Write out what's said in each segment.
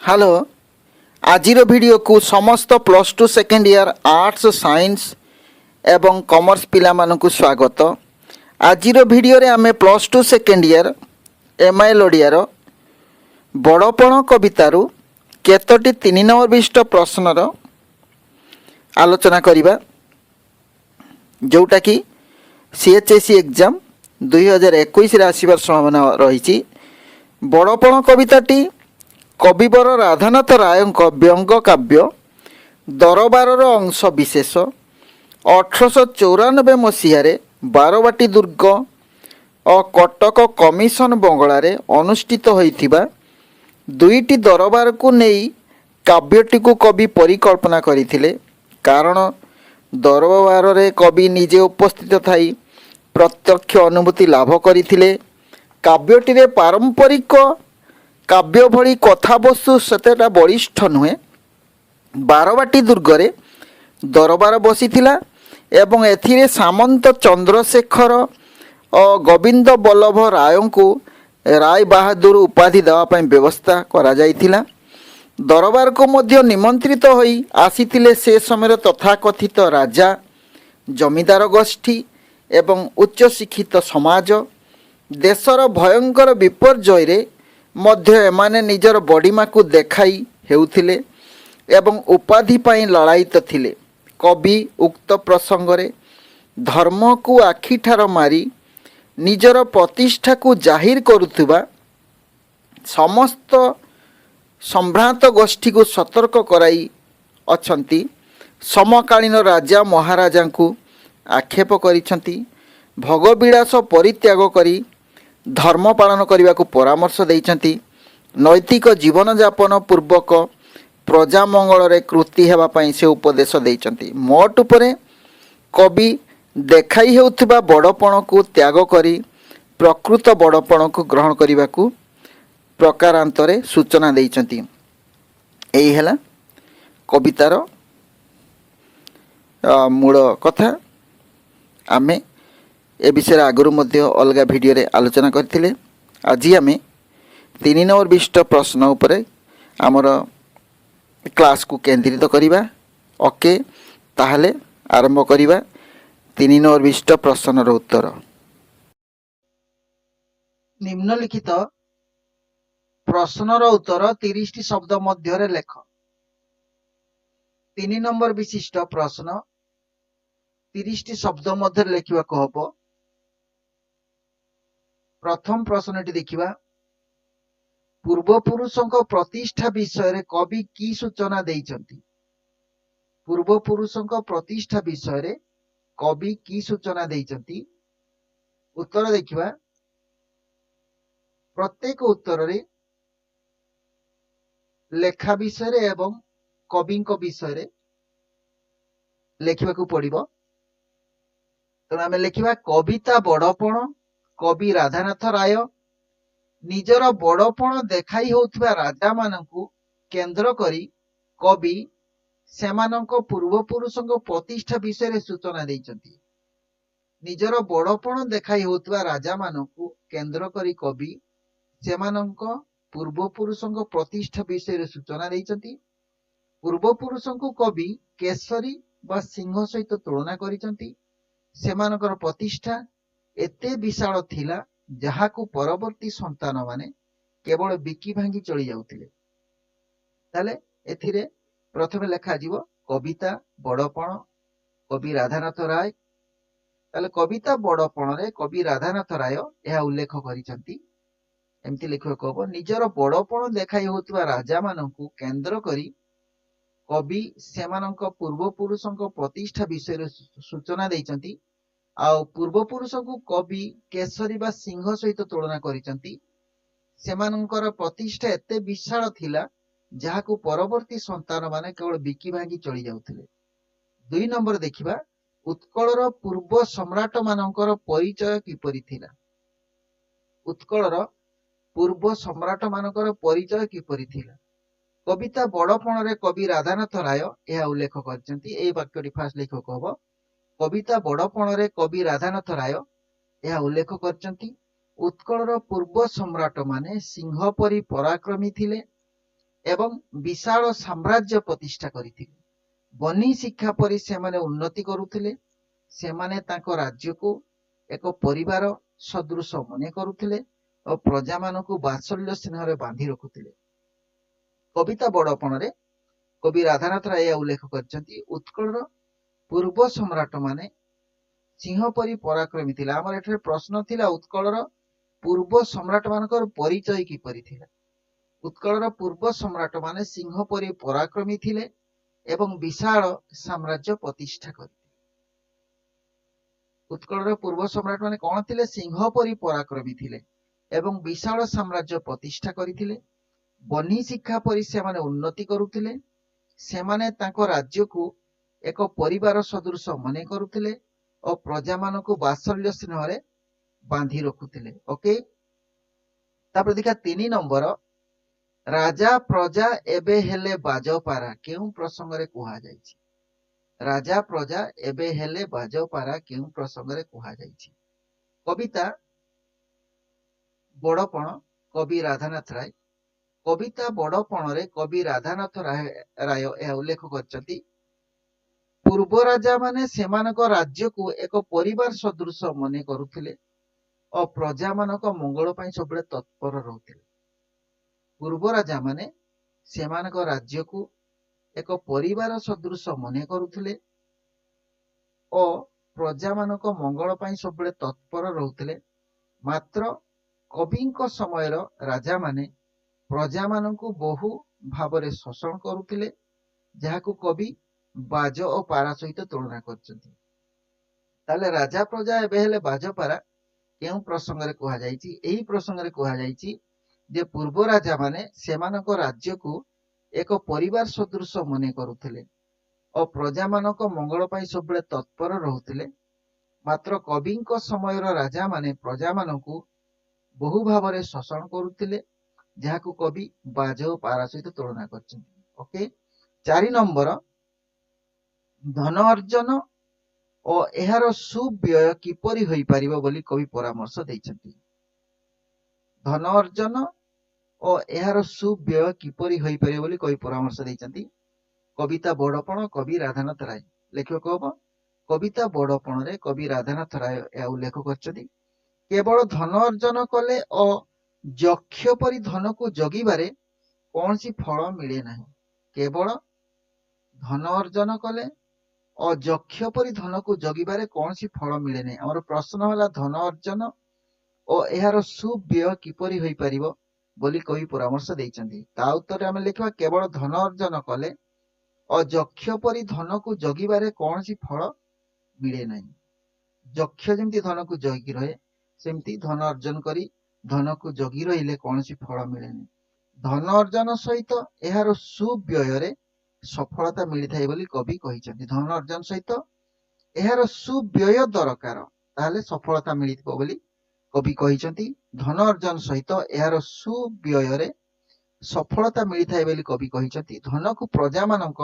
Hello आजिर video को समस्त plus two second year arts science एवं कॉमर्स पिला मानकु स्वागत। आजिर वीडियो रे आमे plus two second year MIL ओडियार बड़पण कवितारू केतोटी 3 नंबर विशिष्ट प्रश्नर आलोचना करिबा, जोटा कि सीएचएससी एग्जाम 2021 रे आसीबार संभावना रही। बड़पण कविताटी कविवर राधानाथ राय व्यंग काव्य दरबार अंश विशेष 1894 मसीह बारवाटी दुर्ग और कटक कमिशन बंगलार अनुष्ठित होइथिबा दुईटी दरबार को नहीं काव्यटी को कवि परिकल्पना करथिले। कारण दरबार रे कवि निजे उपस्थित थाई प्रत्यक्ष अनुभूति लाभ करथिले। काव्यटी रे पारंपरिक काव्य भली कथावस्तु सेतेटा बलिष्ठ नुहे। बारवाटी दुर्गरे दरबार बसीथिला एवं एथिरे सामंत चंद्रशेखर और गोविंद बल्लभ राय को राय बहादुर उपाधि देवाई व्यवस्था करा जाइथिला। दरबार को मध्य निमंत्रित होई आसीथिले से समय तथाकथित राजा, जमीदार गोष्ठी एवं उच्च शिक्षित समाज। देशर भयंकर विपर्यय मध्य एमाने निजर बड़ीमा को देखाई हेउथिले एवं उपाधि पाई लड़ायित थिले। कवि उक्त प्रसंग रे धर्म को आखिठार मारी निजर प्रतिष्ठा को जाहिर करुथुबा समस्त सम्भ्रांत गोष्ठी को सतर्क कराई अछंती। समकालीन राजा महाराजा को आक्षेप करिसंती। भोगविलास परित्याग करी धर्म पालन करने को परामर्श देइछंती। नैतिक जीवन यापन पूर्वक प्रजा मंगल रे कृति हेबा पई से उपदेश देइछंती। मोट उपरे कवि देखाई हेउथिबा बड़पण को त्याग करी प्रकृत बड़पण को ग्रहण करने को प्रकारांतरे सूचना देइछंती। एही हेला कवितार मूल कथा। आमे ए विषय आगुरी मध्य अलग वीडियो रे आलोचना करथिले। आज आम 3 नंबर विशिष्ट प्रश्न उपरे आमर क्लास को केंद्रित करिबा। ओके, ताहले आरंभ करिबा 3 नंबर विशिष्ट प्रश्नर उत्तर। निम्नलिखित प्रश्नर उत्तर 30 शब्द मध्य रे लेख। 3 नंबर विशिष्ट प्रश्न 30 शब्द मध्य लेखिबा को हबो। प्रथम प्रश्नटी देखिबा, पूर्वपुरुषों प्रतिष्ठा विषय रे कवि की सूचना देइछंती। पूर्वपुरुषों प्रतिष्ठा विषय रे कवि की सूचना देइछंती। उत्तर देखिबा, प्रत्येक उत्तर रे लेखा विषय रे एवं कवि विषय रे लेखिबा को पड़िबो। तो आमे लेखिबा कविता बड़पण कवि राधानाथ राय निजर बड़पण देखाई होउथिबा राजा मानकु केंद्र करी कवि सेमानंक पूर्वपुरुषों प्रतिष्ठा विषय रे सूचना देइछंती। निजर बड़पण देखाई होउथिबा राजा मानकु केंद्र करी कवि सेमानंक पूर्वपुरुषों प्रतिष्ठा विषय रे सूचना देइछंती। पूर्वपुरुषों कवि केसरी बा सिंह सहित तुलना करिछंती। सेमानकर प्रतिष्ठा एते विशाल थिला जहाकु परवर्ती संतान माने केवल बिकी भांगी चली जाउथिले। ताले एथिरे प्रथमे लेखा जीवो कविता बड़पण कवि राधानाथ राय। ताले कविता बड़पण रे कवि राधानाथ राय यह उल्लेख करिसंती। एमती लिखिबो कहबो, निजर बड़पण देखाई होतबा राजा मानकु केंद्र करी कवि सेमानंक पूर्वपुरुषों प्रतिष्ठा विषय रे सूचना देइचंती। आउ पूर्वपुरुष को कवि केसरी बा सिंह सहित तुलना करिसंती। सेमानंकर प्रतिष्ठा एते विशाल थिला जहाकु परवर्ती संतान माने केवल बिकी भांगी चली जाउथिले। 2 नंबर देखिबा, उत्कलर पूर्व सम्राट मानंकर परिचय किपरि थिला। उत्कलर पूर्व सम्राट मानंकर परिचय किपरि थिला। कविता बड़पण रे कवि राधानाथ राय यह उल्लेख करचंती। एई वाक्यटी फास्ट लिखो कहबो, कविता बड़पण रे कवि राधानाथ राय यह उल्लेख करचंती। उत्कलर पूर्व सम्राट माने सिंह परी पराक्रमी थिले। ଏବଂ ବିଶାଳ ସାମ୍ରାଜ୍ୟ ପ୍ରତିଷ୍ଠା କରିଥିଲେ। ବନି ଶିକ୍ଷା ପରି ସେମାନେ ଉନ୍ନତି କରୁଥିଲେ। ସେମାନେ ତାଙ୍କ ରାଜ୍ୟକୁ ଏକ ପରିବାର ସଦୃଶ ମନେ କରୁଥିଲେ ଓ ପ୍ରଜାମାନଙ୍କୁ ବାତ୍ସଲ୍ୟ ସ୍ନେହରେ ବାନ୍ଧି ରଖୁଥିଲେ। କବିତା ବଡ଼ପଣରେ କବି ରାଧାନାଥ ରାୟ ଏହା ଉଲ୍ଲେଖ କରିଛନ୍ତି, ଉତ୍କଳର ପୂର୍ବ ସମ୍ରାଟ ମାନେ ସିଂହ ପରି ପରାକ୍ରମୀ ଥିଲେ। ଆମର ଏଠାରେ ପ୍ରଶ୍ନ ଥିଲା ଉତ୍କଳର ପୂର୍ବ ସମ୍ରାଟ ମାନଙ୍କର ପରିଚୟ କିପରି ଥିଲା। ଉତ୍କଳର ପୂର୍ବ ସମ୍ରାଟ ମାନେ ସିଂହ ପରି ପରାକ୍ରମୀ ଥିଲେ ଏବଂ ବିଶାଳ ସାମ୍ରାଜ୍ୟ ପ୍ରତିଷ୍ଠା କରିଥିଲେ। ଉତ୍କଳର ପୂର୍ବ ସମ୍ରାଟ ମାନେ କଣ ଥିଲେ? ସିଂହ ପରି ପରାକ୍ରମୀ ଥିଲେ ଏବଂ ବିଶାଳ ସାମ୍ରାଜ୍ୟ ପ୍ରତିଷ୍ଠା କରିଥିଲେ। ବନି ଶିକ୍ଷା ପରି ସେମାନେ ଉନ୍ନତି କରୁଥିଲେ। ସେମାନେ ତାଙ୍କ ରାଜ୍ୟକୁ ଏକ ପରିବାର ସଦୃଶ ମନେ କରୁଥିଲେ ଓ ପ୍ରଜାମାନଙ୍କୁ ବାତ୍ସଲ୍ୟ ସ୍ନେହରେ ବାନ୍ଧି ରଖୁଥିଲେ। ଓକେ, ତାପରେ ଦେଖିବା 3 ନମ୍ବର, ରାଜା ପ୍ରଜା ଏବେ ହେଲେ ବାଜପାରା କେଉଁ ପ୍ରସଙ୍ଗରେ କୁହାଯାଇଛି? ରାଜା ପ୍ରଜା ଏବେ ହେଲେ ବାଜପାରା କେଉଁ ପ୍ରସଙ୍ଗରେ କୁହାଯାଇଛି? କବିତା ବଡ଼ପଣ କବି ରାଧାନାଥ ରାୟ। କବିତା ବଡ଼ପଣରେ କବି ରାଧାନାଥ ରାୟ ଏହା ଉଲ୍ଲେଖ କରିଛନ୍ତି, ପୂର୍ବ ରାଜା ମାନେ ସେମାନଙ୍କ ରାଜ୍ୟକୁ ଏକ ପରିବାର ସଦୃଶ ମନେ କରୁଥିଲେ ଓ ପ୍ରଜାମାନଙ୍କ ମଙ୍ଗଳ ପାଇଁ ସବୁବେଳେ ତତ୍ପର ରହୁଥିଲେ। ପୂର୍ବ ରାଜା ମାନେ ସେମାନଙ୍କ ରାଜ୍ୟକୁ ଏକ ପରିବାର ସଦୃଶ ମନେ କରୁଥିଲେ ଓ ପ୍ରଜାମାନଙ୍କ ମଙ୍ଗଳ ପାଇଁ ସବୁବେଳେ ତତ୍ପର ରହୁଥିଲେ। ମାତ୍ର କବିଙ୍କ ସମୟର ରାଜାମାନେ ପ୍ରଜାମାନଙ୍କୁ ବହୁ ଭାବରେ ଶୋଷଣ କରୁଥିଲେ, ଯାହାକୁ କବି ବାଜ ଓ ପାରା ସହିତ ତୁଳନା କରିଛନ୍ତି। ତାହେଲେ ରାଜା ପ୍ରଜା ଏବେ ହେଲେ ବାଜପାରା କେଉଁ ପ୍ରସଙ୍ଗରେ କୁହାଯାଇଛି? ଏହି ପ୍ରସଙ୍ଗରେ କୁହାଯାଇଛି ଯେ ପୂର୍ବ ରାଜା ମାନେ ସେମାନଙ୍କ ରାଜ୍ୟକୁ ଏକ ପରିବାର ସଦୃଶ ମନେ କରୁଥିଲେ ଓ ପ୍ରଜାମାନଙ୍କ ମଙ୍ଗଳ ପାଇଁ ସବୁବେଳେ ତତ୍ପର ରହୁଥିଲେ। ମାତ୍ର କବିଙ୍କ ସମୟର ରାଜାମାନେ ପ୍ରଜାମାନଙ୍କୁ ବହୁ ଭାବରେ ଶୋଷଣ କରୁଥିଲେ, ଯାହାକୁ କବି ବାଜ ଓ ପାରା ସହିତ ତୁଳନା କରିଛନ୍ତି। ଓକେ, 4 ନମ୍ବର, ଧନ ଅର୍ଜନ ଓ ଏହାର ସୁବ୍ୟୟ କିପରି ହୋଇପାରିବ ବୋଲି କବି ପରାମର୍ଶ ଦେଇଛନ୍ତି। ଧନ ଅର୍ଜନ ଓ ଏହାର ସୁବ୍ୟୟ କିପରି ହୋଇପାରିବ ବୋଲି କବି ପରାମର୍ଶ ଦେଇଛନ୍ତି। କବିତା ବଡ଼ପଣ କବି ରାଧାନାଥ ରାୟ। ଲେଖକ ହବ କବିତା ବଡ଼ପଣରେ କବି ରାଧାନାଥ ରାୟ ଏହା ଉଲ୍ଲେଖ କରିଛନ୍ତି, କେବଳ ଧନ ଅର୍ଜନ କଲେ ଓ ଯକ୍ଷ ପରି ଧନକୁ ଜଗିବାରେ କୌଣସି ଫଳ ମିଳେ ନାହିଁ। କେବଳ ଧନ ଅର୍ଜନ କଲେ ଓ ଯକ୍ଷ ପରି ଧନକୁ ଜଗିବାରେ କୌଣସି ଫଳ ମିଳେ ନାହିଁ। ଆମର ପ୍ରଶ୍ନ ହେଲା ଧନ ଅର୍ଜନ ଓ ଏହାର ସୁବ୍ୟୟ କିପରି ହୋଇପାରିବ ବୋଲି କବି ପରାମର୍ଶ ଦେଇଛନ୍ତି। ତା ଉତ୍ତରରେ ଆମେ ଲେଖିବା, କେବଳ ଧନ ଅର୍ଜନ କଲେ ଓ ଯକ୍ଷ ପରି ଧନକୁ ଜଗିବାରେ କୌଣସି ଫଳ ମିଳେ ନାହିଁ। ଯକ୍ଷ ଯେମିତି ଧନକୁ ଜଗି ରହେ, ସେମିତି ଧନ ଅର୍ଜନ କରି ଧନକୁ ଜଗି ରହିଲେ କୌଣସି ଫଳ ମିଳେ ନାହିଁ। ଧନ ଅର୍ଜନ ସହିତ ଏହାର ସୁବ୍ୟୟରେ ସଫଳତା ମିଳିଥାଏ ବୋଲି କବି କହିଛନ୍ତି। ଧନ ଅର୍ଜନ ସହିତ ଏହାର ସୁବ୍ୟୟ ଦରକାର, ତାହେଲେ ସଫଳତା ମିଳିବ ବୋଲି କବି କହିଛନ୍ତି। ଧନ ଅର୍ଜନ ସହିତ ଏହାର ସୁବ୍ୟୟରେ ସଫଳତା ମିଳିଥାଏ ବୋଲି କବି କହିଛନ୍ତି। ଧନକୁ ପ୍ରଜାମାନଙ୍କ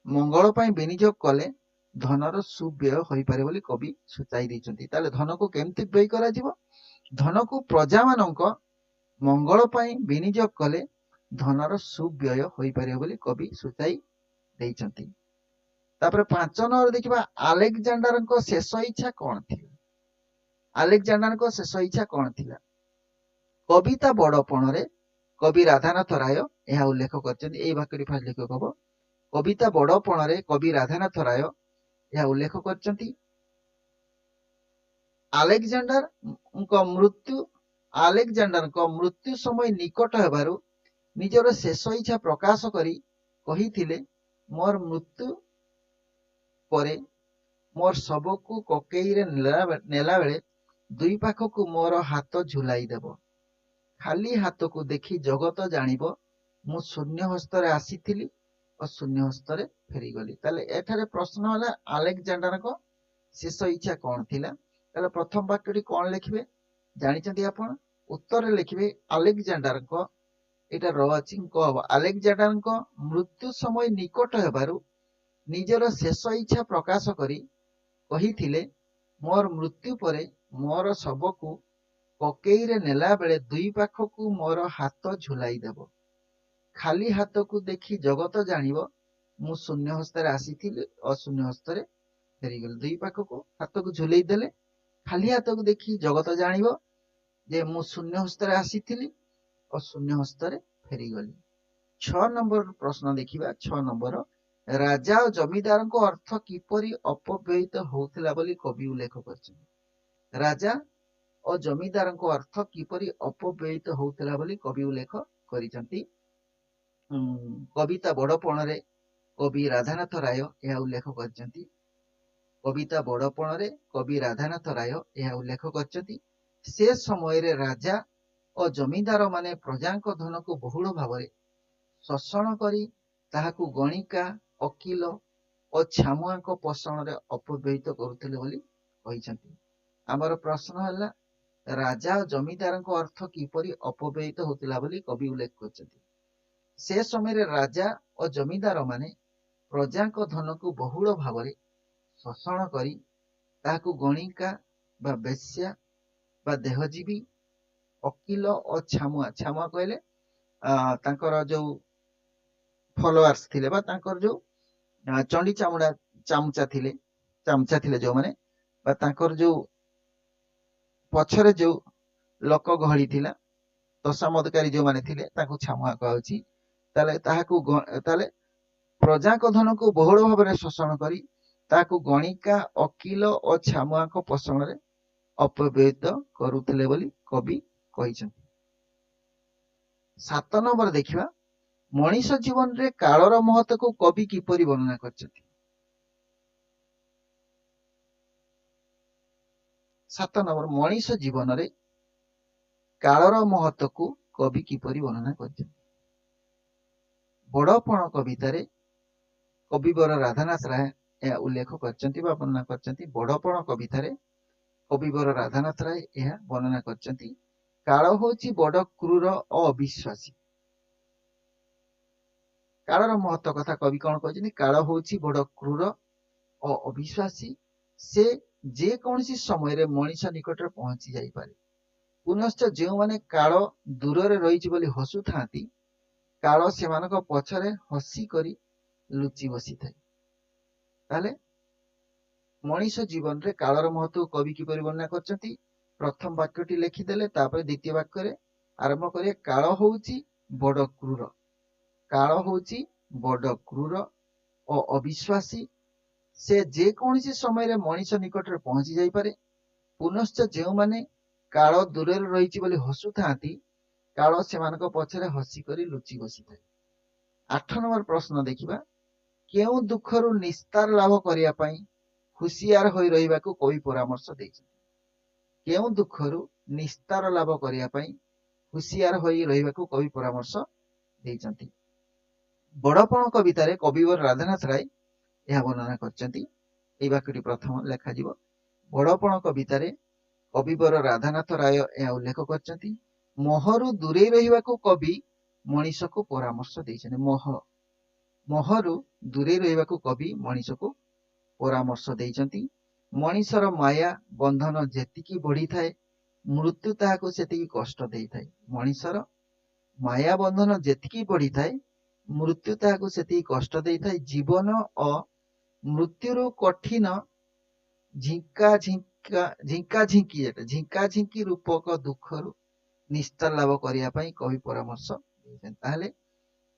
ମଙ୍ଗଳ ପାଇଁ ବିନିଯୋଗ କଲେ ଧନର ସୁବ୍ୟୟ ହୋଇପାରେ ବୋଲି କବି ସୂଚାଇ ଦେଇଛନ୍ତି। ତାହେଲେ ଧନକୁ କେମିତି ବ୍ୟୟ କରାଯିବ? ଧନକୁ ପ୍ରଜାମାନଙ୍କ ମଙ୍ଗଳ ପାଇଁ ବିନିଯୋଗ କଲେ ଧନର ସୁବ୍ୟୟ ହୋଇପାରିବ ବୋଲି କବି ସୂଚାଇ ଦେଇଛନ୍ତି। ତାପରେ 5 ନମ୍ବର ଦେଖିବା, ଆଲେକଜାଣ୍ଡାରଙ୍କ ଶେଷ ଇଚ୍ଛା କଣ ଥିଲା? ଆଲେକଜାଣ୍ଡାରଙ୍କ ଶେଷ ଇଚ୍ଛା କଣ ଥିଲା? କବିତା ବଡ଼ପଣରେ କବି ରାଧାନାଥ ରାୟ ଏହା ଉଲ୍ଲେଖ କରିଛନ୍ତି। ଏଇ ବାକ୍ୟଟି ଫାଷ୍ଟ ଲେଖକ ହବ କବିତା ବଡ଼ପଣରେ କବି ରାଧାନାଥ ରାୟ ଏହା ଉଲ୍ଲେଖ କରିଛନ୍ତି, ଆଲେକଜାଣ୍ଡାରଙ୍କ ମୃତ୍ୟୁ ସମୟ ନିକଟ ହେବାରୁ ନିଜର ଶେଷ ଇଚ୍ଛା ପ୍ରକାଶ କରି କହିଥିଲେ, ମୋର ମୃତ୍ୟୁ ପରେ ମୋର ଶବକୁ କକେଇରେ ନେଲା ବେଳେ ଦୁଇ ପାଖକୁ ମୋର ହାତ ଝୁଲାଇ ଦେବ। ଖାଲି ହାତକୁ ଦେଖି ଜଗତ ଜାଣିବ ମୁଁ ଶୂନ୍ୟ ହସ୍ତରେ ଆସିଥିଲି ଓ ଶୂନ୍ୟ ହସ୍ତରେ ଫେରିଗଲି। ତାହେଲେ ଏଠାରେ ପ୍ରଶ୍ନ ହେଲା ଆଲେକଜାଣ୍ଡାରଙ୍କ ଶେଷ ଇଚ୍ଛା କଣ ଥିଲା? ତାହେଲେ ପ୍ରଥମ ବାକ୍ୟଟି କଣ ଲେଖିବେ ଜାଣିଛନ୍ତି ଆପଣ? ଉତ୍ତରରେ ଲେଖିବେ ଆଲେକଜାଣ୍ଡାରଙ୍କ, ଏଇଟା ର ଅଛି କ ହବ, ଆଲେକଜାଣ୍ଡାରଙ୍କ ମୃତ୍ୟୁ ସମୟ ନିକଟ ହେବାରୁ ନିଜର ଶେଷ ଇଚ୍ଛା ପ୍ରକାଶ କରି କହିଥିଲେ, ମୋର ମୃତ୍ୟୁ ପରେ ମୋର ଶବକୁ କକେଇରେ ନେଲା ବେଳେ ଦୁଇ ପାଖକୁ ମୋର ହାତ ଝୁଲାଇ ଦେବ। ଖାଲି ହାତକୁ ଦେଖି ଜଗତ ଜାଣିବ ମୁଁ ଶୂନ୍ୟ ହସ୍ତରେ ଆସିଥିଲି ଅଶୂନ୍ୟ ହସ୍ତରେ ଫେରିଗଲି। ଦୁଇ ପାଖକୁ ହାତକୁ ଝୁଲେଇ ଦେଲେ ଖାଲି ହାତକୁ ଦେଖି ଜଗତ ଜାଣିବ ଯେ ମୁଁ ଶୂନ୍ୟ ହସ୍ତରେ ଆସିଥିଲି ଓ ଶୂନ୍ୟ ହସ୍ତରେ ଫେରିଗଲି। 6 ନମ୍ବର ପ୍ରଶ୍ନ ଦେଖିବା। 6 ନମ୍ବର, ରାଜା ଓ ଜମିଦାରଙ୍କ ଅର୍ଥ କିପରି ଅପବ୍ୟୟିତ ହେଉଥିଲା ବୋଲି କବି ଉଲ୍ଲେଖ କରିଛନ୍ତି। ରାଜା ଓ ଜମିଦାରଙ୍କ ଅର୍ଥ କିପରି ଅପବ୍ୟୟିତ ହେଉଥିଲା ବୋଲି କବି ଉଲ୍ଲେଖ କରିଛନ୍ତି। କବିତା ବଡ଼ପଣରେ କବି ରାଧାନାଥ ରାୟ ଏହା ଉଲ୍ଲେଖ କରିଛନ୍ତି। କବିତା ବଡ଼ପଣରେ କବି ରାଧାନାଥ ରାୟ ଏହା ଉଲ୍ଲେଖ କରିଛନ୍ତି। ସେ ସମୟରେ ରାଜା ଓ ଜମିଦାର ମାନେ ପ୍ରଜାଙ୍କ ଧନକୁ ବହୁଳ ଭାବରେ ଶୋଷଣ କରି ତାହାକୁ ଗଣିକା, ଓକିଲ ଓ ଛାମୁଆଙ୍କ ପୋଷଣରେ ଅପବ୍ୟୟିତ କରୁଥିଲେ ବୋଲି କହିଛନ୍ତି। ଆମର ପ୍ରଶ୍ନ ହେଲା, ରାଜା ଓ ଜମିଦାରଙ୍କ ଅର୍ଥ କିପରି ଅପବ୍ୟୟିତ ହେଉଥିଲା ବୋଲି କବି ଉଲ୍ଲେଖ କରିଛନ୍ତି। ସେ ସମୟରେ ରାଜା ଓ ଜମିଦାର ମାନେ ପ୍ରଜାଙ୍କ ଧନକୁ ବହୁଳ ଭାବରେ ଶୋଷଣ କରି ତାହାକୁ ଗଣିକା ବା ବେଶ୍ୟା ବା ଦେହଜୀବୀ, ଓକିଲ ଓ ଛାମୁଆ, ଛାମୁଆ କହିଲେ ତାଙ୍କର ଯୋଉ ଫଲୋଆର୍ସ ଥିଲେ ବା ତାଙ୍କର ଯୋଉ ଚଣ୍ଡୀ ଚାମଚା ଥିଲେ ଯୋଉମାନେ, ବା ତାଙ୍କର ଯୋଉ ପଛରେ ଯୋଉ ଲୋକ ଗହଳି ଥିଲା, ତୋଷାମଦକାରୀ ଯୋଉମାନେ ଥିଲେ ତାଙ୍କୁ ଛାମୁଆ କୁହାଯାଉଛି। ତାହେଲେ ପ୍ରଜାଙ୍କ ଧନକୁ ବହୁଳ ଭାବରେ ଶୋଷଣ କରି ତାହାକୁ ଗଣିକା, ଓକିଲ ଓ ଛାମୁଆଙ୍କ ପୋଷଣରେ ଅପବ୍ୟୟିତ କରୁଥିଲେ ବୋଲି କବି କହିଛନ୍ତି। 7 ନମ୍ବର ଦେଖିବା, ମଣିଷ ଜୀବନରେ କାଳର ମହତ୍ତ୍ୱକୁ କବି କିପରି ବର୍ଣ୍ଣନା କରିଛନ୍ତି। 7 ନମ୍ବର, ମଣିଷ ଜୀବନରେ କାଳର ମହତ୍ତ୍ୱକୁ କବି କିପରି ବର୍ଣ୍ଣନା କରିଛନ୍ତି। ବଡ଼ପଣ କବିତାରେ କବିବର ରାଧାନାଥ ରାୟ ଏହା ଉଲ୍ଲେଖ କରିଛନ୍ତି ବା ବର୍ଣ୍ଣନା କରିଛନ୍ତି। ବଡ଼ପଣ କବିତାରେ କବିବର ରାଧାନାଥ ରାୟ ଏହା ବର୍ଣ୍ଣନା କରିଛନ୍ତି। କାଳ ହେଉଛି ବଡ଼ କ୍ରୂର ଓ ଅବିଶ୍ୱାସୀ। କାଳର ମହତ୍ତ୍ୱ କଥା କବି କଣ କହିଛନ୍ତି? କାଳ ହେଉଛି ବଡ଼ କ୍ରୂର ଓ ଅବିଶ୍ୱାସୀ। ସେ ଯେକୌଣସି ସମୟରେ ମଣିଷ ନିକଟରେ ପହଞ୍ଚି ଯାଇପାରେ। ପୁନଶ୍ଚ ଯେଉଁମାନେ କାଳ ଦୂରରେ ରହିଛି ବୋଲି ହସୁଥାନ୍ତି, କାଳ ସେମାନଙ୍କ ପଛରେ ହସି କରି ଲୁଚି ବସିଥାଏ। ତାହେଲେ ମଣିଷ ଜୀବନରେ କାଳର ମହତ୍ତ୍ୱ କବି କିପରି ବର୍ଣ୍ଣନା କରିଛନ୍ତି? ପ୍ରଥମ ବାକ୍ୟଟି ଲେଖିଦେଲେ, ତାପରେ ଦ୍ୱିତୀୟ ବାକ୍ୟରେ ଆରମ୍ଭ କରିବେ, କାଳ ହେଉଛି ବଡ଼ କ୍ରୂର। କାଳ ହେଉଛି ବଡ଼ କ୍ରୂର ଓ ଅବିଶ୍ୱାସୀ। ସେ ଯେକୌଣସି ସମୟରେ ମଣିଷ ନିକଟରେ ପହଞ୍ଚି ଯାଇପାରେ। ପୁନଶ୍ଚ ଯେଉଁମାନେ କାଳ ଦୂରରେ ରହିଛି ବୋଲି ହସୁଥାନ୍ତି, କାଳ ସେମାନଙ୍କ ପଛରେ ହସି କରି ଲୁଚି ବସିଥାଏ। 8 ନମ୍ବର ପ୍ରଶ୍ନ ଦେଖିବା। କେଉଁ ଦୁଃଖରୁ ନିସ୍ତାର ଲାଭ କରିବା ପାଇଁ ହୁସିଆର ହୋଇ ରହିବାକୁ କବି ପରାମର୍ଶ ଦେଇଛନ୍ତି। କେଉଁ ଦୁଃଖରୁ ନିସ୍ତାର ଲାଭ କରିବା ପାଇଁ ହୁସିଆର ହୋଇ ରହିବାକୁ କବି ପରାମର୍ଶ ଦେଇଛନ୍ତି। ବଡ଼ପଣ କବିତାରେ କବିବର ରାଧାନାଥ ରାୟ ଏହା ବର୍ଣ୍ଣନା କରିଛନ୍ତି। ଏହି ବାକ୍ୟଟି ପ୍ରଥମ ଲେଖାଯିବ। ବଡ଼ପଣ କବିତାରେ କବିବର ରାଧାନାଥ ରାୟ ଏହା ଉଲ୍ଲେଖ କରିଛନ୍ତି। ମୋହରୁ ଦୂରେଇ ରହିବାକୁ କବି ମଣିଷକୁ ପରାମର୍ଶ ଦେଇଛନ୍ତି। ମୋହରୁ ଦୂରେଇ ରହିବାକୁ କବି ମଣିଷକୁ ପରାମର୍ଶ ଦେଇଛନ୍ତି। ମଣିଷର ମାୟା ବନ୍ଧନ ଯେତିକି ବଢିଥାଏ, ମୃତ୍ୟୁ ତାହାକୁ ସେତିକି କଷ୍ଟ ଦେଇଥାଏ। ମଣିଷର ମାୟା ବନ୍ଧନ ଯେତିକି ବଢିଥାଏ, ମୃତ୍ୟୁ ତାହାକୁ ସେତିକି କଷ୍ଟ ଦେଇଥାଏ। ଜୀବନ ଓ ମୃତ୍ୟୁରୁ କଠିନ ଝିଙ୍କାଝିଙ୍କି ରୂପକ ଦୁଃଖରୁ ନିସ୍ତାର ଲାଭ କରିବା ପାଇଁ କବି ପରାମର୍ଶ ଦେଇଛନ୍ତି। ତାହେଲେ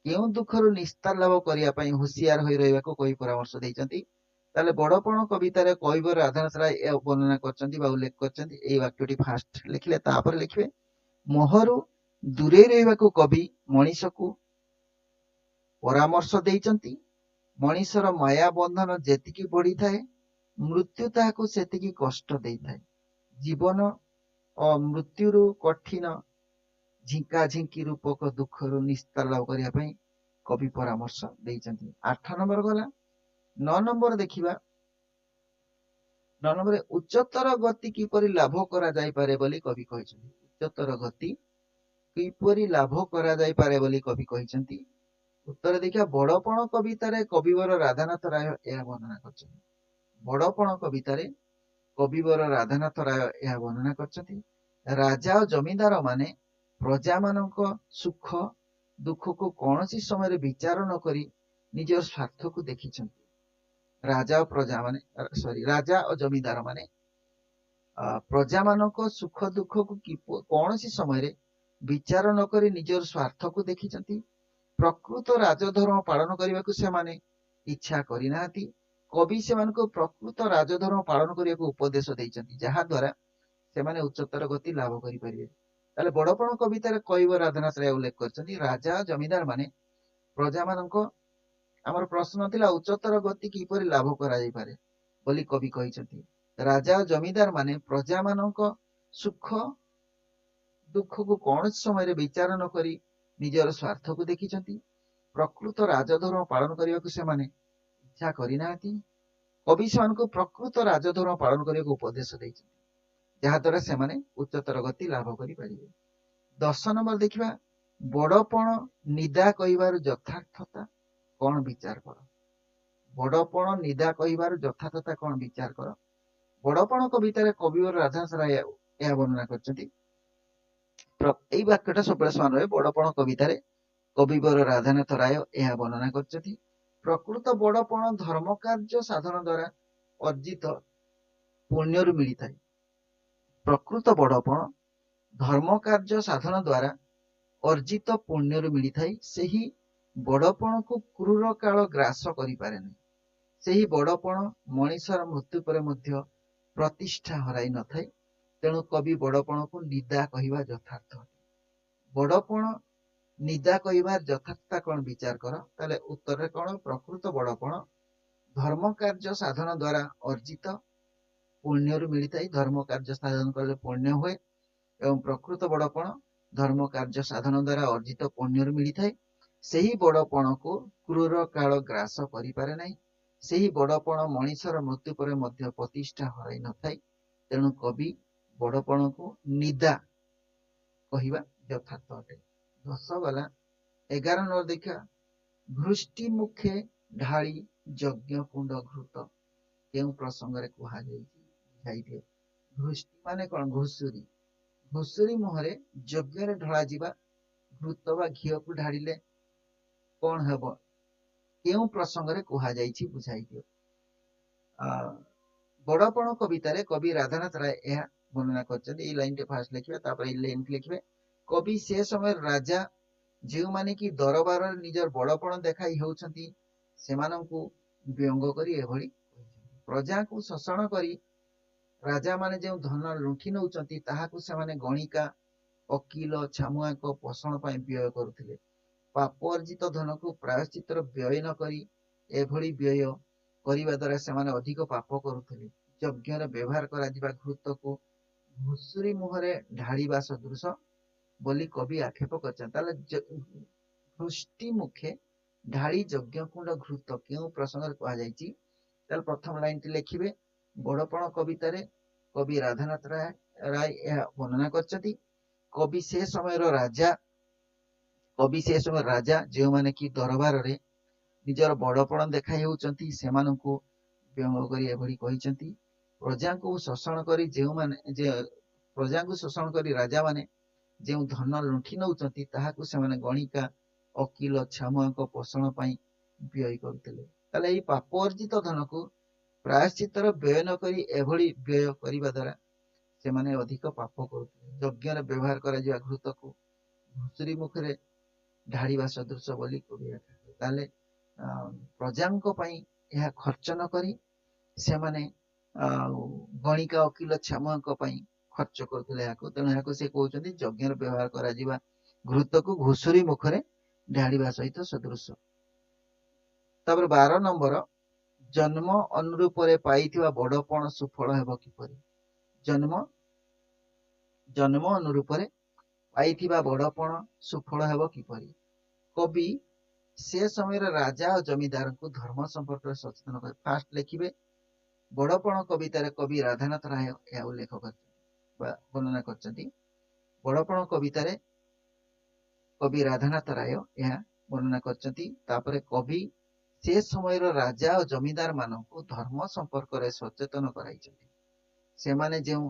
କେଉଁ ଦୁଃଖରୁ ନିସ୍ତାର ଲାଭ କରିବା ପାଇଁ ହୁସିଆର ହୋଇ ରହିବାକୁ କବି ପରାମର୍ଶ ଦେଇଛନ୍ତି। ତାହେଲେ ବଡ଼ପଣ କବିତାରେ କବିବର ରାଧାନାଥ ରାୟ ଏହା ବର୍ଣ୍ଣନା କରିଛନ୍ତି ବା ଉଲ୍ଲେଖ କରିଛନ୍ତି। ଏଇ ବାକ୍ୟଟି ଫାଷ୍ଟ ଲେଖିଲେ, ତାପରେ ଲେଖିବେ, ମୋହରୁ ଦୂରେଇ ରହିବାକୁ କବି ମଣିଷକୁ ପରାମର୍ଶ ଦେଇଛନ୍ତି। ମଣିଷର ମାୟା ବନ୍ଧନ ଯେତିକି ବଢିଥାଏ, ମୃତ୍ୟୁ ତାହାକୁ ସେତିକି କଷ୍ଟ ଦେଇଥାଏ। ଜୀବନ ଓ ମୃତ୍ୟୁରୁ କଠିନ ଝିଙ୍କାଝିଙ୍କି ରୂପକ ଦୁଃଖରୁ ନିସ୍ତାର ଲାଭ କରିବା ପାଇଁ କବି ପରାମର୍ଶ ଦେଇଛନ୍ତି। 8 ନମ୍ବର ଗଲା। 9 ନମ୍ବର ଦେଖିବା। 9 ନମ୍ବରରେ ଉଚ୍ଚତର ଗତି କିପରି ଲାଭ କରାଯାଇପାରେ ବୋଲି କବି କହିଛନ୍ତି। ଉଚ୍ଚତର ଗତି କିପରି ଲାଭ କରାଯାଇପାରେ ବୋଲି କବି କହିଛନ୍ତି। ଉତ୍ତର ଦେଖିବା। ବଡ଼ପଣ କବିତାରେ କବିବର ରାଧାନାଥ ରାୟ ଏହା ବର୍ଣ୍ଣନା କରିଛନ୍ତି। ବଡ଼ପଣ କବିତାରେ କବିବର ରାଧାନାଥ ରାୟ ଏହା ବର୍ଣ୍ଣନା କରିଛନ୍ତି। ରାଜା ଓ ଜମିଦାର ମାନେ ପ୍ରଜାମାନଙ୍କ ସୁଖ दुख को कौन सी समय विचार न करी निजर स्वार्थ को देखिछंती। राजा और प्रजा माने सॉरी राजा और जमीदार माने प्रजा मानक सुख दुख को कौन सी समय विचार न करी निजर स्वार्थ को देखिछंती। प्रकृत राजधर्म पालन करने को सेमाने इच्छा करिनाहांती। कवि सेमानको प्रकृत राजधर्म पालन करने को उपदेश देइछंती, जहा द्वारा सेमाने उच्चतर गति लाभ करि परिबे। ताले बड़पण कवितार कइब राधानाथ राय उल्लेख करछंती राजा जमीदार माने प्रजा मानक आमर प्रश्न थिला उच्चतर गति किपरि लाभ करा जाय पारे बोली कवि कहिछंती। राजा जमीदार माने प्रजा मानक सुख दुख को कौन समय विचार न करी निजर स्वार्थ को देखिछंती। प्रकृत राजधर्म पालन करने को सेमाने इच्छा करिनाहांती। कवि सेमानको प्रकृत राजधर्म पालन करने को उपदेश देइछंती, जहा द्वारा सेमाने उच्चतर गति लाभ करि परिबे। 10 नंबर देखिबा बड़पण निदा कहिबार यथार्थता कौन विचार कर। बड़पण निदा कहिबार यथार्थता कौन विचार कर। बड़पण कवितार कविवर राधानाथ राय यह वर्णना करछंती। एई वाक्यटा सबले समान रहे। बड़पण कवितार कविवर राधानाथ राय यह वर्णना करछंती। प्रकृत बड़पण धर्म कार्य साधन द्वारा अर्जित पुण्यरु मिलिଥାଏ। प्रकृत बड़पण धर्म कार्य साधन द्वारा अर्जित पुण्यरु मिलिଥାଏ। ସେହି बड़पण को क्रूर काल ग्रास करि पारे नहीं। ସେହି बड़पण मनीषर मृत्यु पर मध्य प्रतिष्ठा हराई न थाए। तेणु कवि बड़पण को निदा कहिबा यथार्थ। बड़पण निदा कहिबार यथार्थता कौन विचार कर। ताले उत्तर कौन प्रकृत बड़पण धर्म कार्य साधन द्वारा अर्जित पुण्यरु मिलिଥାଏ। धर्म कार्य साधन कले पुण्य हुए एवं प्रकृत बड़पण धर्म कार्य साधन द्वारा अर्जित पुण्यरु मिलिଥାଏ। ସେହି बड़पण को क्रूर काल ग्रास करि पारे नहीं। ସେହି बड़पण मनीषर मृत्यु पर मध्य प्रतिष्ठा हराई न थाए। तेणु कवि बड़पण को निदा कहिबा यथार्थ अटे। 10 वाला 11 नंबर देखा घृष्टि मुखे ढाली यज्ञ कुंड घृत केउ प्रसंग रे कहा जाई दियो। घृष्टि माने कोन घुसुरी। घुसुरी मुहरे यज्ञ रे ढळा जिबा घृत बा घियो को ढाड़िले कौन हेबो केउ प्रसंग रे कहा जाई बुझाई दियो। बड़पण कवितार कवि राधानाथ राय यह वर्णना करछन्ती। ए लाइन टे फास्ट लिखिबे तापर ए लाइन लिखिबे कवि से समय राजा जो माने कि दरबार निजर बड़पण देखाई होउछन्ती सेमानंकु व्यंग करी एभली प्रजा को शोषण करी राजा माने जो धन लुंठी नउछन्ती ताहाकु सेमाने गणिका वकील छामुआ को पोषण पय व्यय करुथिले। पाप अर्जित धन को प्रायश्चित व्यय न करी एभली व्यय करिबा द्वारा सेमाने अधिक पाप करुथिले। यज्ञ रे व्यवहार करा जिबा घृत को घुसुरी मुहरे ढाळिबा सदृश बोली कवि आक्षेप करछन। ताले घृष्टि मुखे ढाली यज्ञ कुंड घृत केउ प्रसंग रे कहा जाईची। ताले प्रथम लाइन टी लिखिबे बड़पण कवितारे कवि राधानाथ राय यह वर्णना करछती। कवि से समय राजा जो माने कि दरबार रे निजर बड़पण देखाई होउछन्ती सेमानंकु व्यंग करी एभली कहिछन्ती। प्रजा को शोषण करी जेउ माने जे प्रजा को शोषण करी राजा माने जो धन लुंठी नउछन्ती ताहाकु सेमाने गणिका वकील छामुआ को पोषण पय व्यय करथिले। ताले एई पाप अर्जित धन को प्रायश्चित व्यय न करी एभली व्यय करिबा द्वारा सेमाने अधिक पाप करुथिले। यज्ञ रे व्यवहार करा जिबा घृत को घुसुरी मुखरे ढाड़िबा सदृश बोली कवि आखे। ताले प्रजांको पय यह खर्च न करी सेमाने गणिका वकील छामुआंको पय खर्च करथिले याको। तेणु याको से कहउछन्ती यज्ञ रे व्यवहार करा जिबा घृत को घुसुरी मुखरे ढाड़िबा सहित सदृश। तापर 12 नंबर जन्म अनुरूप रे पाइथिबा बड़पण सुफल हेबो किपरि। जन्म अनुरूप रे पाइथिबा बड़पण सुफल हेबो किपरि। कवि से समय राजा और जमीदार को धर्म संपर्क में सचेतन कर। फास्ट लिखिबे बड़पण कवितार कवि राधानाथ राय यह उल्लेख वर्णना करछन्ती। बड़पण कवितार कवि राधानाथ राय यह वर्णना करछन्ती। तापरे कवि से समय राजा और जमीदार मानक धर्म संपर्क में सचेतन कराइछन्ती। सेमाने जो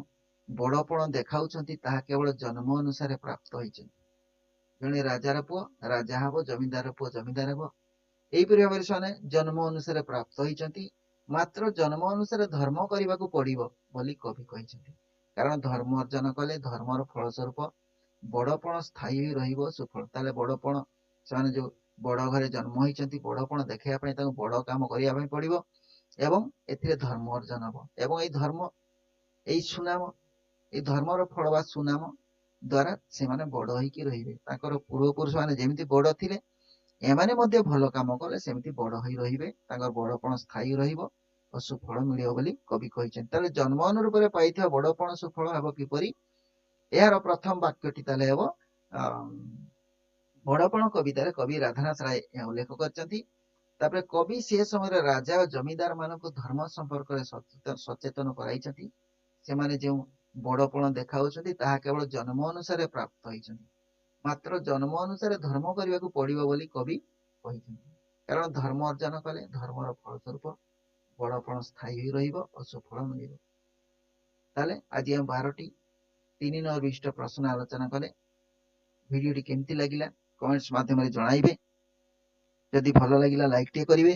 बड़पण देखाउछन्ती ताहा केवल जन्म अनुसार प्राप्त होइछन्ती। ଜଣେ ରାଜାର ପୁଅ ରାଜା ହେବ, ଜମିଦାର ପୁଅ ଜମିଦାର ହେବ। ଏହିପରି ଭାବରେ ସେମାନେ ଜନ୍ମ ଅନୁସାରେ ପ୍ରାପ୍ତ ହୋଇଛନ୍ତି। ମାତ୍ର ଜନ୍ମ ଅନୁସାରେ ଧର୍ମ କରିବାକୁ ପଡିବ ବୋଲି କବି କହିଛନ୍ତି। କାରଣ ଧର୍ମ ଅର୍ଜନ କଲେ ଧର୍ମର ଫଳ ସ୍ୱରୂପ ବଡପଣ ସ୍ଥାୟୀ ହୋଇ ରହିବ, ସୁଫଳ। ତାହେଲେ ବଡପଣ, ସେମାନେ ଯୋଉ ବଡ ଘରେ ଜନ୍ମ ହୋଇଛନ୍ତି, ବଡପଣ ଦେଖେଇବା ପାଇଁ ତାଙ୍କୁ ବଡ କାମ କରିବା ପାଇଁ ପଡିବ ଏବଂ ଏଥିରେ ଧର୍ମ ଅର୍ଜନ ହବ। ଏବଂ ଏଇ ଧର୍ମ, ଏଇ ସୁନାମ, ଏଇ ଧର୍ମର ଫଳ ବା ସୁନାମ ଦ୍ଵାରା ସେମାନେ ବଡ ହେଇକି ରହିବେ। ତାଙ୍କର ପୂର୍ବପୁରୁଷ ମାନେ ଯେମିତି ବଡ ଥିଲେ, ଏମାନେ ମଧ୍ୟ ଭଲ କାମ କଲେ ସେମିତି ବଡ ହୋଇ ରହିବେ, ତାଙ୍କର ବଡପଣ ସ୍ଥାୟୀ ରହିବ ଓ ସୁଫଳ ମିଳିବ ବୋଲି କବି କହିଛନ୍ତି। ତାହେଲେ ଜନ୍ମ ଅନୁରୂପରେ ପାଇଥିବା ବଡପଣ ସୁଫଳ ହେବ କିପରି? ଏହାର ପ୍ରଥମ ବାକ୍ୟଟି ତାହେଲେ ହେବ ବଡପଣ କବିତାରେ କବି ରାଧାନାଥ ରାୟ ଏହା ଉଲ୍ଲେଖ କରିଛନ୍ତି। ତାପରେ କବି ସେ ସମୟରେ ରାଜା ଓ ଜମିଦାର ମାନଙ୍କୁ ଧର୍ମ ସମ୍ପର୍କରେ ସଚେତନ କରାଇଛନ୍ତି। ସେମାନେ ଯେଉଁ ବଡପଣ ଦେଖାଉଛନ୍ତି ତାହା କେବଳ ଜନ୍ମ ଅନୁସାରେ ପ୍ରାପ୍ତ ହୋଇଛନ୍ତି, ମାତ୍ର ଜନ୍ମ ଅନୁସାରେ ଧର୍ମ କରିବାକୁ ପଡିବ ବୋଲି କବି କହିଛନ୍ତି। କାରଣ ଧର୍ମ ଅର୍ଜନ କଲେ ଧର୍ମର ଫଳ ସ୍ୱରୂପ ବଡପଣ ସ୍ଥାୟୀ ହୋଇ ରହିବ ଓ ସୁଫଳ ମିଳିବ। ତାହେଲେ ଆଜି ଆମେ 12ଟି 3 ନମ୍ବର ବିଶିଷ୍ଟ ପ୍ରଶ୍ନ ଆଲୋଚନା କଲେ। ଭିଡିଓଟି କେମିତି ଲାଗିଲା କମେଣ୍ଟସ ମାଧ୍ୟମରେ ଜଣାଇବେ। ଯଦି ଭଲ ଲାଗିଲା ଲାଇକ୍ ଟିକେ କରିବେ।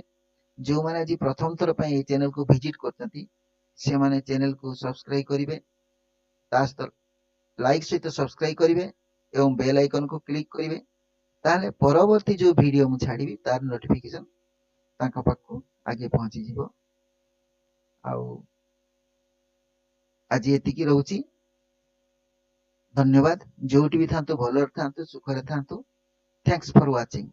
ଯେଉଁମାନେ ଆଜି ପ୍ରଥମ ଥର ପାଇଁ ଏହି ଚ୍ୟାନେଲକୁ ଭିଜିଟ୍ କରିଛନ୍ତି ସେମାନେ ଚ୍ୟାନେଲକୁ ସବସ୍କ୍ରାଇବ କରିବେ, ତା ସହିତ ଲାଇକ୍ ସହିତ ସବସ୍କ୍ରାଇବ କରିବେ ଏବଂ ବେଲ୍ ଆଇକନକୁ କ୍ଲିକ୍ କରିବେ। ତାହେଲେ ପରବର୍ତ୍ତୀ ଯୋଉ ଭିଡିଓ ମୁଁ ଛାଡ଼ିବି ତାର ନୋଟିଫିକେସନ ତାଙ୍କ ପାଖକୁ ଆଗେ ପହଞ୍ଚିଯିବ। ଆଉ ଆଜି ଏତିକି ରହୁଛି। ଧନ୍ୟବାଦ। ଯୋଉଠି ବି ଥାନ୍ତୁ ଭଲରେ ଥାନ୍ତୁ, ସୁଖରେ ଥାନ୍ତୁ। ଥ୍ୟାଙ୍କ୍ସ ଫର ୱାଚିଂ।